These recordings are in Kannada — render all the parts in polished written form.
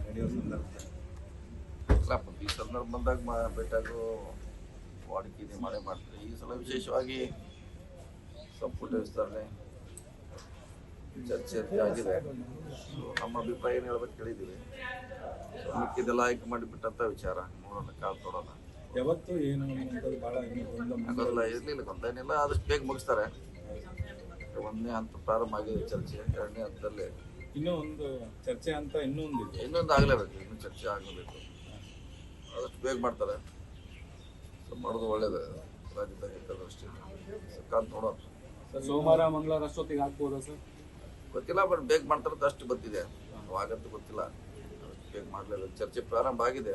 ನಡೆಯೋ ಸಂದರ್ಭದಲ್ಲಿ ಇಲ್ಲ ಈ ಸಂದರ್ಭ ಬಂದಾಗ ಭೇಟಿಯಾಗೋ ವಾಡಿಕೆ ಮಾಡೇ ಮಾಡ್ತೀವಿ. ಈ ಸಲ ವಿಶೇಷವಾಗಿ ಸಂಪುಟ ವಿಸ್ತರಣೆ ಚರ್ಚೆ ಆಗಿದೆ. ಸೊ ನಮ್ಮ ಅಭಿಪ್ರಾಯ ಏನು ಹೇಳ್ಬೇಕು ಕೇಳಿದ್ದೀವಿ. ಸೊ ಮಿಕ್ಕಿದೆಲ್ಲ ಆಯ್ಕೆ ಮಾಡಿಬಿಟ್ಟಂಥ ವಿಚಾರ ನೋಡೋಣ, ಕಾಲ್ ತೊಡೋಣ. ಯಾವತ್ತು ಏನು ಭಾಳ ಅದೆಲ್ಲ ಇರಲಿಲ್ಲ, ಗೊಂದಲೇನಿಲ್ಲ, ಆದಷ್ಟು ಬೇಗ ಮುಗಿಸ್ತಾರೆ. ಒಂದನೇ ಹಂತ ಪ್ರಾರಂಭ ಆಗಿದೆ ಚರ್ಚೆ, ಎರಡನೇ ಹಂತದಲ್ಲಿ ಇನ್ನೂ ಒಂದು ಚರ್ಚೆ ಅಂತ ಇನ್ನೊಂದು ಆಗಲೇಬೇಕು, ಇನ್ನೂ ಚರ್ಚೆ ಆಗಲೇಬೇಕು. ಆದಷ್ಟು ಬೇಗ ಮಾಡ್ತಾರೆ. ಸೊ ಮಾಡೋದು ಒಳ್ಳೇದು ರಾಜ್ಯದ ಹಿತದೃಷ್ಟಿಯಿಂದ. ಕಾಲ್ ನೋಡೋಣ. ಸೋಮವಾರ ಮಂಗಳವಾರ ಅಷ್ಟೊತ್ತಿಗೆ ಆಗ್ಬೋದಾ ಸರ್? ಗೊತ್ತಿಲ್ಲ, ಬಟ್ ಬೇಗ ಮಾಡ್ತಾರೆ ಅಂತ ಅಷ್ಟು ಗೊತ್ತಿದೆ. ಆಗಂತೂ ಗೊತ್ತಿಲ್ಲ, ಬೇಗ ಮಾಡಲಿಲ್ಲ. ಚರ್ಚೆ ಪ್ರಾರಂಭ ಆಗಿದೆ,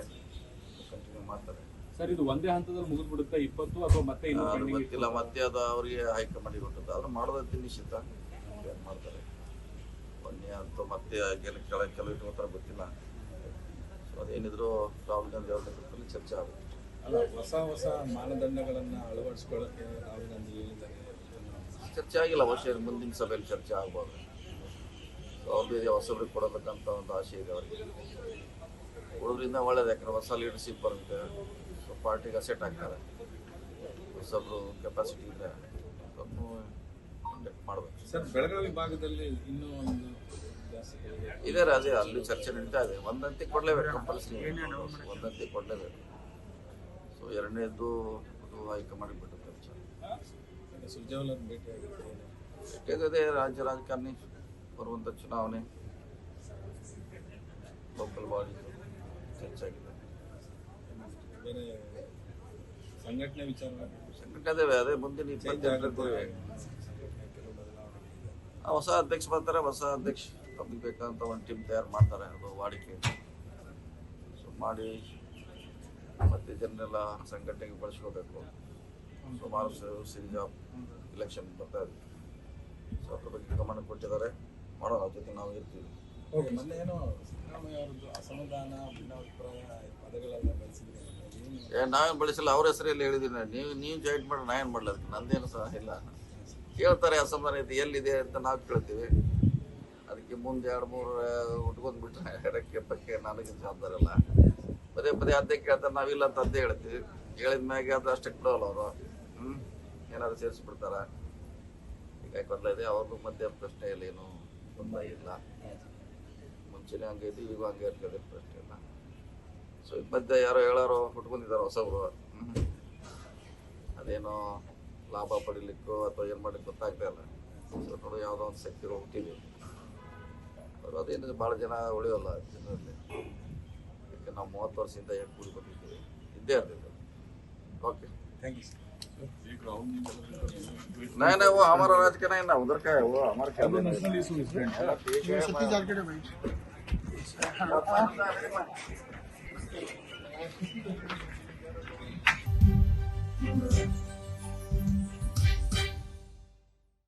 ಕಂಟಿನ್ಯೂ ಮಾಡ್ತಾರೆ. ಸರ್ ಇದು ಒಂದೇ ಹಂತದಲ್ಲಿ ಮುಗಿದ್ಬಿಡುತ್ತೆ 20 ಅಥವಾ ಮತ್ತೆ ಗೊತ್ತಿಲ್ಲ, ಮತ್ತೆ ಅದು ಅವರಿಗೆ ಹೈಕಮಾಂಡಿಗೆ ಗೊತ್ತದ. ಆದ್ರೆ ಮಾಡೋದಂತ ನಿಶ್ಚಿತ ಮಾಡ್ತಾರೆ. ಒಂದೇ ಹಂತ ಮತ್ತೆ ಕೆಲವು ಇಟ್ಕೋತಾರ ಗೊತ್ತಿಲ್ಲ. ಸೊ ಅದೇನಿದ್ರು ರಾಹುಲ್ ಗಾಂಧಿ ಅವ್ರ ನೇತೃತ್ವದಲ್ಲಿ ಚರ್ಚೆ ಆಗುತ್ತೆ. ಅಲ್ಲ, ಹೊಸ ಮಾನದಂಡಗಳನ್ನು ಅಳವಡಿಸ್ಕೊಳ್ಳೋಕ್ಕೆ ರಾಹುಲ್ ಗಾಂಧಿ ಹೇಳಿದ್ದಾರೆ. ಚರ್ಚೆ ಆಗಿಲ್ಲ, ಮುಂದಿನ ಸಭೆಯಲ್ಲಿ ಚರ್ಚೆ ಆಗ್ಬೋದು. ಅವ್ರದ್ದು ಹೊಸಬ್ರಿಗೆ ಕೊಡಬೇಕಂತ ಒಂದು ಆಸೆ ಇದೆ ಅವರಿಗೆ. ಉಳಿದ್ರಿಂದ ಒಳ್ಳೇದು, ಯಾಕಂದ್ರೆ ಹೊಸ ಲೀಡರ್ಶಿಪ್ ಬರುತ್ತೆ. ಸೊ ಪಾರ್ಟಿಗೆ ಅಸೆಟ್ ಆಗ್ತಾರೆ. ಹೊಸಬ್ರು ಕೆಪಾಸಿಟಿ ಇದೆ, ಅದನ್ನು ಕಂಡಕ್ಟ್ ಮಾಡಬೇಕು. ಸರ್ ಬೆಳಗಾವಿ ಭಾಗದಲ್ಲಿ ಇನ್ನೂ ಒಂದು ಇದೆ ಅದೇ, ಅಲ್ಲಿ ಚರ್ಚೆ ನಡೀತಾ ಇದೆ. ಒಂದಂತೆ ಕೊಡಲೇಬೇಕು, ಕಂಪಲ್ಸರಿ ಒಂದಂತೆ ಕೊಡಲೇಬೇಕು. ಸೊ ಎರಡನೇದು ಅದು ಹೈಕಮಾಂಡ್ ಬಿಟ್ಟು ಚರ್ಚೆ. ಸುರ್ಜೇವಾಲ ಭೇಟಿಯಾಗಿದೆ. ರಾಜ್ಯ ರಾಜಕಾರಣಿ ಬರುವಂಥ ಚುನಾವಣೆ ಲೋಕಲ್ ಬಾಡಿ ಚರ್ಚೆ ಆಗಿದೆ. ಬೇರೆ ಸಂಘಟನೆ ವಿಚಾರ ಅದೇ ಮುಂದಿನ 28 ಹೊಸ ಅಧ್ಯಕ್ಷ ಬರ್ತಾರೆ. ಹೊಸ ಅಧ್ಯಕ್ಷ ತಮಗೆ ಬೇಕಂತ ಒಂದು ಟೀಮ್ ತಯಾರು ಮಾಡ್ತಾರೆ, ಅದು ವಾಡಿಕೆ. ಸೊ ಮಾಡಿ ಮತ್ತೆ ಜನರೆಲ್ಲ ಸಂಘಟನೆಗೆ ಬಳಸ್ಕೋಬೇಕು. ಸುಮಾರು ಸೀರೀಸ್ ಆಫ್ ಇಲೆಕ್ಷನ್ ಬರ್ತಾ ಇದೆ. ಸೊ ಅದ್ರ ಬಗ್ಗೆ ಗಮನ ಕೊಟ್ಟಿದ್ದಾರೆ. ಮಾಡೋಣ, ಜೊತೆ ನಾವು ಇರ್ತೀವಿ. ಮೊನ್ನೆ ಏನೋ ಸಿದ್ದರಾಮಯ್ಯ ಅವರದ್ದು ಅಸಮಾಧಾನ ಭಿನ್ನಾಭಿಪ್ರಾಯ ಪದಗಳೆಲ್ಲ ಬಳಸಿದ್ರೆ ನಾವೇನು ಬಳಸಿಲ್ಲ, ಅವ್ರ ಹೆಸರಲ್ಲಿ ಹೇಳಿದ್ದೀನಿ. ನೀವು ಜಾಯಿಂಟ್ ಮಾಡಿ ನಾ ಏನು ಮಾಡಲ್ಲ, ಅದಕ್ಕೆ ನಂದೇನು ಸಹ ಇಲ್ಲ. ಕೇಳ್ತಾರೆ ಅಸಮಾಧಾನ ಐತಿ ಎಲ್ಲಿದೆ ಅಂತ ನಾವು ಕೇಳ್ತೀವಿ. ಅದಕ್ಕೆ ಮುಂದೆ 2-3 ಉಟ್ಕೊಂಡ್ಬಿಟ್ರೆ ಎಡಕ್ಕೆ ಪಕ್ಕೆ ನನಗೆ ಜವಾಬ್ದಾರಿ ಇಲ್ಲ. ಪದೇ ಪದೇ ಅದೇ ಕೇಳ್ತಾರೆ, ನಾವಿಲ್ಲ ಅಂತ ಅದೇ ಹೇಳ್ತೀವಿ. ಹೇಳಿದ ಮ್ಯಾಗೆ ಅದು ಅಷ್ಟಕ್ಕೆ ಬಿಡೋಲ್ಲ ಅವರು. ಏನಾದ್ರು ಸೇರಿಸ್ಬಿಡ್ತಾರ. ಹೀಗಾಗಿ ಗೊಂದಲ ಇದೆ. ಅವ್ರಿಗೂ ಮಧ್ಯೆ ಪ್ರಶ್ನೆ ಇಲ್ಲ, ಏನು ಗೊಂದಲ ಇಲ್ಲ. ಮುಂಚೆನೇ ಹಂಗೆ ಇದೆ, ಈಗ ಹಂಗೆ ಇರ್ತದೆ, ಪ್ರಶ್ನೆ ಇಲ್ಲ. ಸೊ ಈ ಮಧ್ಯೆ ಯಾರೋ ಹೇಳೋರು ಹುಟ್ಕೊಂಡಿದ್ದಾರೆ ಹೊಸಬ್ರು. ಅದೇನೋ ಲಾಭ ಪಡಿಲಿಕ್ಕೋ ಅಥವಾ ಏನು ಮಾಡಲಿಕ್ಕೆ ಗೊತ್ತಾಗ್ತಾ ಇಲ್ಲ. ಸೊ ನೋಡು, ಯಾವುದೋ ಒಂದು ಶಕ್ತಿ ಹುಟ್ಟಿದೆ. ಅದೇನಿದೆ, ಭಾಳ ಜನ ಉಳಿಯೋಲ್ಲ ಜನರಲ್ಲಿ. ಯಾಕೆ ನಾವು 30 ವರ್ಷದಿಂದ ಹೇಗೆ ಕೂಡಿ ಬಂದಿದ್ದೀವಿ, ಇದ್ದೇ ಇರ್ತಿತ್ತು. Okay thank you sir. नहीं वो हमारा राज का नहीं ना, उधर का है, वो हमारा क्या नेशनल इशू स्टूडेंट है। ठीक है, सतीश आर्किटेक्ट